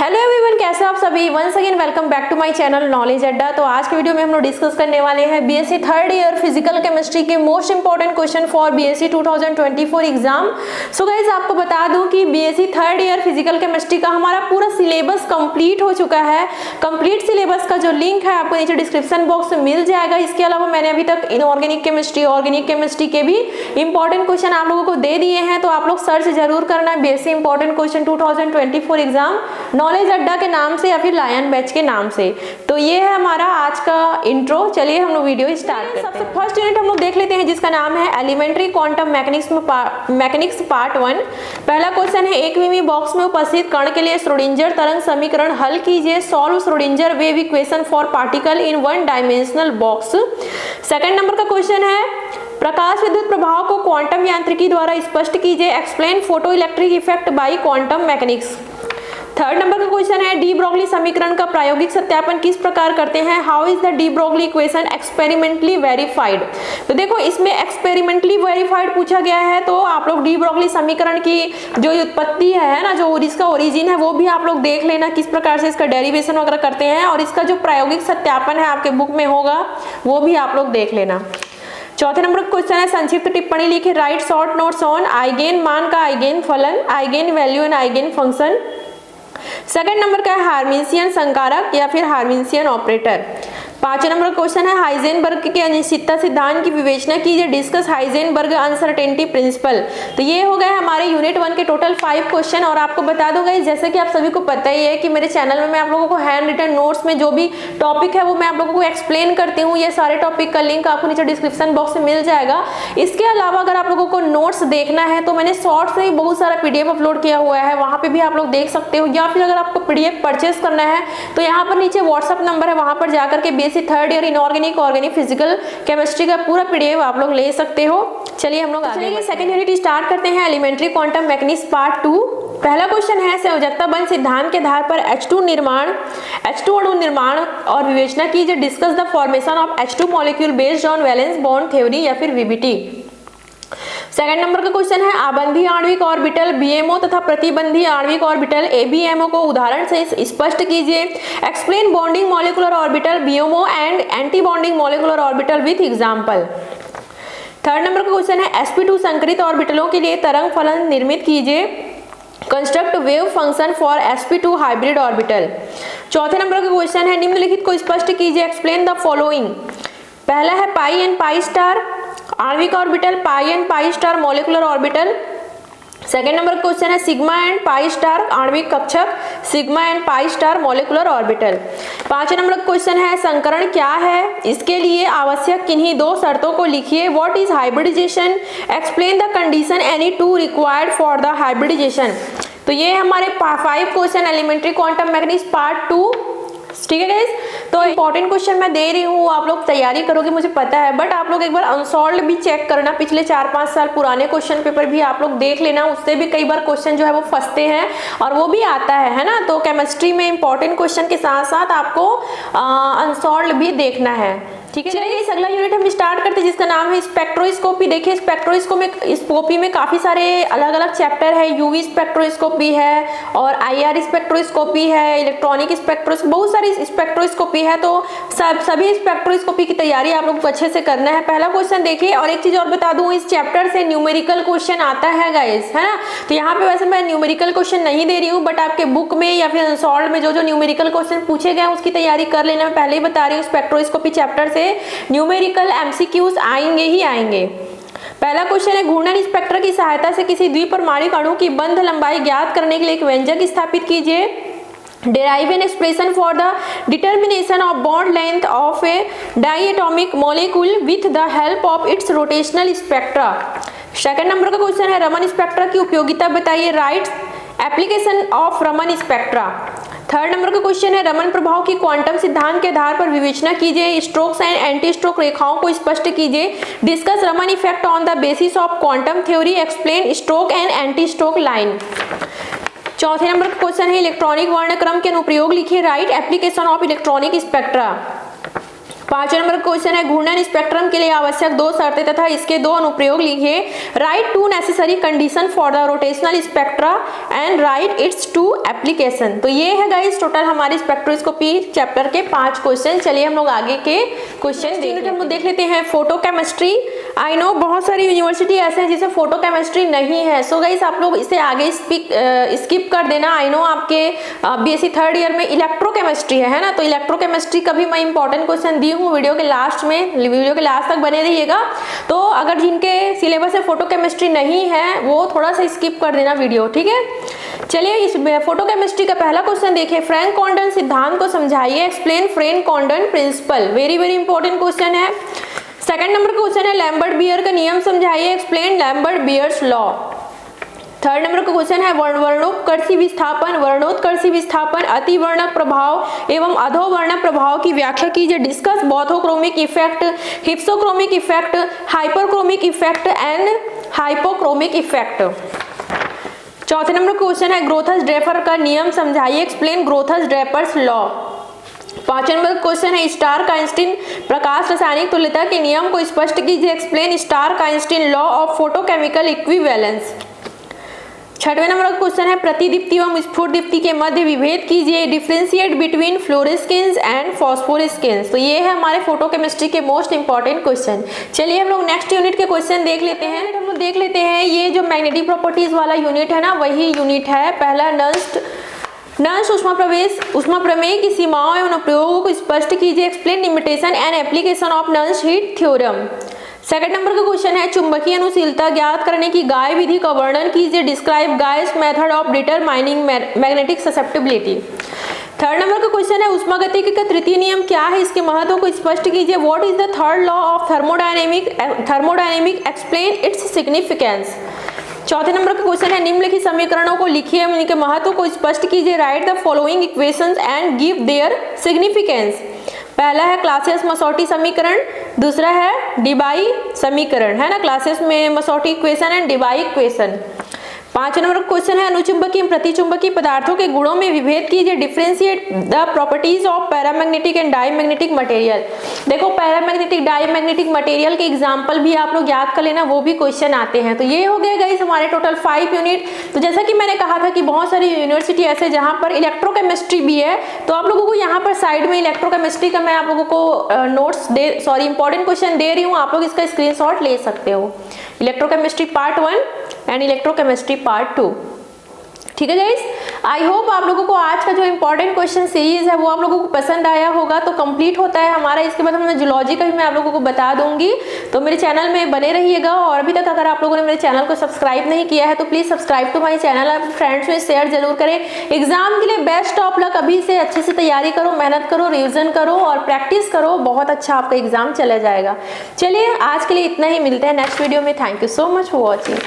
Hello everyone, कैसे आप सभी। Once again welcome back to my channel knowledge Adda. तो आज के वीडियो में हम लोग डिस्कस करने वाले हैं BSc third year physical chemistry के most important question for BSc 2024 exam. So guys आपको बता दूं कि BSc third year physical chemistry का हमारा पूरा सिलेबस कंप्लीट हो चुका है। कंप्लीट सिलेबस का जो लिंक है आपको नीचे डिस्क्रिप्शन बॉक्स में मिल जाएगा। इसके अलावा मैंने अभी तक इनऑर्गेनिक केमिस्ट्री, ऑर्गेनिक केमिस्ट्री के भी इंपॉर्टेंट क्वेश्चन आप लोगों को दे दिए हैं, तो आप लोग सर्च जरूर करना BSc important question 2024 exam knowledge अड्डा के नाम से या फिर लायन बैच के नाम से। तो ये है हमारा आज का इंट्रो। चलिए हम लोग वीडियो स्टार्ट करते हैं। सबसे फर्स्ट यूनिट हम लोग देख लेते हैं जिसका नाम है एलिमेंट्री क्वांटम मैकेनिक्स पार्ट 1। पहला क्वेश्चन है, एक मिमी बॉक्स में उपस्थित कण के लिए श्रोडिंजर तरंग समीकरण हल कीजिए। Solve Schrödinger wave equation for particle in one dimensional box. Second number का क्वेश्चन है, प्रकाश विद्युत प्रभाव को क्वांटम यांत्रिकी द्वारा स्पष्ट कीजिए। Explain photo electric effect bye quantum mechanics. Third number का क्वेश्चन है, डी ब्रोगली समीकरण का प्रायोगिक सत्यापन किस प्रकार करते हैं। How is the de Broglie equation experimentally verified. तो देखो इसमें एक्सपेरिमेंटली वेरीफाइड पूछा गया है, तो आप लोग डी ब्रोगली समीकरण की जो उत्पत्ति है ना, जो इसका ओरिजिन है वो भी आप लोग देख लेना, किस प्रकार से इसका डेरिवेशन वगैरह करते हैं, और इसका जो प्रायोगिक सत्यापन है आपके बुक में होगा वो भी आप लोग देख लेना। चौथे नंबर का क्वेश्चन है, संक्षिप्त टिप्पणी लिखिए। Right short notes on eigen मान का आइगेन फलन, eigen value and eigen function. Second number का है हार्मिशियन संकारक या फिर हार्मिशियन ऑपरेटर। पांचवें नंबर का क्वेश्चन है, हाइजेनबर्ग के अनिश्चितता सिद्धांत की विवेचना कीजिए। Discuss Heisenberg uncertainty principle. तो ये हो गए हमारे यूनिट 1 के टोटल 5 क्वेश्चन। और आपको बता दो गाइस, जैसे कि आप सभी को पता ही है कि मेरे चैनल में मैं आप लोगों को हैंड रिटन नोट्स में जो भी टॉपिक है वो मैं आप लोगों को एक्सप्लेन करती हूँ। ये सारे टॉपिक का लिंक आपको नीचे डिस्क्रिप्शन बॉक्स में मिल जाएगा। इसके अलावा अगर आप लोगों को नोट्स देखना है तो मैंने शॉर्ट्स में बहुत सारा पीडीएफ अपलोड किया हुआ है, वहाँ पे भी आप लोग देख सकते हो। या फिर अगर आपको पीडीएफ परचेस करना है तो यहाँ पर नीचे व्हाट्सअप नंबर है, वहाँ पर जाकर के BSc third year inorganic, organic, physical chemistry का पूरा पीडीएफ आप लोग ले सकते हो। चलिए हम लोग आगे सेकंड यूनिट स्टार्ट करते हैं, एलिमेंट्री क्वांटम मैकेनिक्स पार्ट 2। पहला क्वेश्चन है, संयोजकता बंध सिद्धांत के आधार पर H2 अणु निर्माण और विवेचना कीजिए। Discuss the formation of H2 molecule based on valence bond theory या फिर वीबीटी। सेकंड नंबर का क्वेश्चन है, आबंधी आणविक ऑर्बिटल बीएमओ तथा प्रतिबंधी आणविक ऑर्बिटल एबीएमओ को उदाहरण से स्पष्ट कीजिए। Explain bonding molecular orbital BMO and anti bonding molecular orbital with example. Third number का क्वेश्चन है, sp2 संकरित ऑर्बिटलों के लिए तरंग फलन निर्मित कीजिए। Construct wave function for sp2 hybrid orbital. चौथे नंबर का क्वेश्चन है, निम्नलिखित को स्पष्ट कीजिए। Explain the following. पहला है पाई एंड पाई स्टार आणविक orbital, pi and pi star molecular orbital. Second नंबर का क्वेश्चन है, सिग्मा एंड पाई स्टार आणविक कक्षक, sigma and pi star molecular orbital. पांचवें नंबर का क्वेश्चन है, संकरण क्या है, इसके लिए आवश्यक किन्हीं 2 शर्तों को लिखिए। What is hybridisation. Explain the condition any 2 required for the hybridisation. तो ये हमारे 5 question elementary quantum mechanics part 2। ठीक है गाइस, तो इंपॉर्टेंट क्वेश्चन मैं दे रही हूँ, आप लोग तैयारी करोगे मुझे पता है, बट आप लोग एक बार अनसॉल्व्ड भी चेक करना। पिछले 4-5 साल पुराने क्वेश्चन पेपर भी आप लोग देख लेना, उससे भी कई बार क्वेश्चन जो है वो फंसते हैं और वो भी आता है ना। तो केमिस्ट्री में इंपॉर्टेंट क्वेश्चन के साथ साथ आपको अनसॉल्व्ड भी देखना है। ठीक है, चलिए इस अगला यूनिट हम स्टार्ट करते हैं जिसका नाम है स्पेक्ट्रोस्कोपी। देखिए स्पेक्ट्रोस्कोपी में काफी सारे अलग अलग चैप्टर है। यूवी स्पेक्ट्रोस्कोपी है और आईआर स्पेक्ट्रोस्कोपी है, इलेक्ट्रॉनिक स्पेक्ट्रोस्कोपी, बहुत सारी स्पेक्ट्रोस्कोपी है। तो सभी स्पेक्ट्रोस्कोपी की तैयारी आप लोग को अच्छे से करना है। पहला क्वेश्चन देखिए, और एक चीज और बता दूं, इस चैप्टर से न्यूमेरिकल क्वेश्चन आता है गाइस, है ना। तो यहाँ पे वैसे मैं न्यूमेरिकल क्वेश्चन नहीं दे रही हूँ, बट आपके बुक में या फिर अनसॉल्व्ड में जो न्यूमेरिकल क्वेश्चन पूछे गए उसकी तैयारी कर लेना। मैं पहले ही बता रही हूँ, स्पेक्ट्रोस्कोपी चैप्टर से न्यूमेरिकल एमसीक्यूज आएंगे ही आएंगे। पहला क्वेश्चन है, घूर्णन स्पेक्ट्रा की सहायता से किसी द्विपरमाणुक अणु की बंध लंबाई ज्ञात करने के लिए एक व्यंजक स्थापित कीजिए। Derive an expression for the determination of bond length of a diatomic molecule with the help of its rotational spectra। Second number का क्वेश्चन है, रमन स्पेक्ट्रा की उपयोगिता बताइए। Right application of Raman spectra. Third number का क्वेश्चन है, रमन प्रभाव की quantum सिद्धांत के आधार पर विवेचना कीजिए। स्ट्रोक्स एंड एंटी स्ट्रोक रेखाओं को स्पष्ट कीजिए। Discuss Raman effect on the basis of quantum theory. Explain stroke and anti stroke line. चौथे नंबर का क्वेश्चन है, इलेक्ट्रॉनिक वर्णक्रम के अनुप्रयोग लिखिए। Right application of electronic spectra. 5 number question है घूर्णन स्पेक्ट्रम के लिए आवश्यक 2 शर्तें तथा इसके 2 अनुप्रयोग लिखिए। Right 2 necessary condition for the rotational spectra and right it's 2 application. तो ये है गाइस टोटल हमारी स्पेक्ट्रोस्कोपी चैप्टर के 5 क्वेश्चन। चलिए हम लोग आगे के क्वेश्चन हम लोग देख लेते हैं। फोटोकेमिस्ट्री, आई नो बहुत सारी यूनिवर्सिटी ऐसे हैं जिसे फोटोकेमिस्ट्री नहीं है, सो गाइस आप लोग इसे आगे स्किप कर देना। आई नो आपके बीएससी थर्ड ईयर में इलेक्ट्रोकेमिस्ट्री है ना, तो इलेक्ट्रोकेमिस्ट्री का भी मैं इंपॉर्टेंट क्वेश्चन दी हूँ वीडियो के लास्ट में, वीडियो के लास्ट तक बने रहिएगा। तो अगर जिनके सिलेबस में फोटोकेमिस्ट्री नहीं है वो थोड़ा सा स्किप कर देना वीडियो, ठीक है। चलिए इस फोटोकेमिस्ट्री का पहला क्वेश्चन देखिए। फ्रैंक कॉन्डन सिद्धांत को समझाइए। Explain Franck Condon principle. Very very important question है। सेकंड नंबर का क्वेश्चन है लैम्बर्ट बियर का नियम समझाइए। Explain Lambert Beer's law. Third number का क्वेश्चन है वर्णोत्कर्षी विस्थापन, वर्णोत्कर्षी विस्थापन, अतिवर्णक प्रभाव एवं अधोवर्णक प्रभाव की व्याख्या कीजिए। Discuss bathochromic effect, hypsochromic effect, hyperchromic effect and hypochromic effect. चौथे नंबर का क्वेश्चन है ग्रोथस ड्रेफर का नियम समझाइए। Explain Grotthuss Draper's law. 5 नंबर का क्वेश्चन है स्टार्क आइंस्टीन प्रकाश रासायनिक तुल्यता के नियम को स्पष्ट कीजिए। Explain Stark Einstein law of photochemical equivalence. 6वें नंबर का क्वेश्चन है प्रतिदीप्ति एवं स्फुरदीप्ति के मध्य विभेद कीजिए। Differentiate between fluorescence and phosphorescence. तो ये है हमारे फोटोकेमिस्ट्री के मोस्ट इंपॉर्टेंट क्वेश्चन। चलिए हम लोग नेक्स्ट यूनिट के क्वेश्चन देख लेते हैं। हम लोग देख लेते हैं ये जो मैग्नेटिक प्रॉपर्टीज वाला यूनिट है ना, वही यूनिट है। पहला नष्ट ऊष्मा प्रमेय की सीमाओं एवं अनुप्रयोगों को स्पष्ट कीजिए। Explain limitation and application of नष्ट हीट थ्योरम। सेकंड नंबर का क्वेश्चन है चुंबकीय अनुशीलता ज्ञात करने की गाय विधि का वर्णन कीजिए। Describe guys method of determining magnetic susceptibility. Third number का क्वेश्चन है ऊष्मागतिकी का तृतीय नियम क्या है, इसके महत्व को स्पष्ट कीजिए। What is the third law of thermodynamic explain its significance. चौथे नंबर का क्वेश्चन है निम्नलिखित समीकरणों को लिखिए, इनके महत्व को स्पष्ट कीजिए। Right the following equations and give their significance. पहला है क्लासियस मसौटी समीकरण, दूसरा है डिबाई समीकरण, है ना, क्लासियस में Mossotti equation and Debye equation. 5 नंबर का क्वेश्चन है अनुचुंबकीय प्रतिचुंबकीय पदार्थों के गुणों में विभेद कीजिए। Differentiate the properties of paramagnetic and diamagnetic material. देखो पैरामैग्नेटिक डाईमैग्नेटिक मटेरियल के एग्जांपल भी आप लोग याद कर लेना, वो भी क्वेश्चन आते हैं। तो ये हो गए गाइस हमारे टोटल 5 यूनिट। तो जैसा कि मैंने कहा था कि बहुत सारी यूनिवर्सिटी ऐसे जहाँ पर इलेक्ट्रोकेमिस्ट्री भी है, तो आप लोगों को यहाँ पर साइड में इलेक्ट्रोकेमिस्ट्री का मैं आप लोगों को इंपॉर्टेंट क्वेश्चन दे रही हूँ, आप लोग इसका स्क्रीनशॉट ले सकते हो। Electrochemistry part 1 and electrochemistry part 2। ठीक है गाइस, आई होप आप लोगों को आज का जो इंपॉर्टेंट क्वेश्चन सीरीज है वो आप लोगों को पसंद आया होगा। तो कंप्लीट होता है हमारा, इसके बाद मैं जूलॉजी का भी मैं आप लोगों को बता दूंगी। तो मेरे चैनल में बने रहिएगा, और अभी तक अगर आप लोगों ने मेरे चैनल को सब्सक्राइब नहीं किया है तो please subscribe to my channel. आप फ्रेंड्स में शेयर जरूर करें। एग्जाम के लिए बेस्ट ऑफ लक। अभी से अच्छे से तैयारी करो, मेहनत करो, रिविजन करो और प्रैक्टिस करो, बहुत अच्छा आपका एग्जाम चला जाएगा। चलिए आज के लिए इतना ही, मिलते हैं नेक्स्ट वीडियो में। Thank you so much for watching.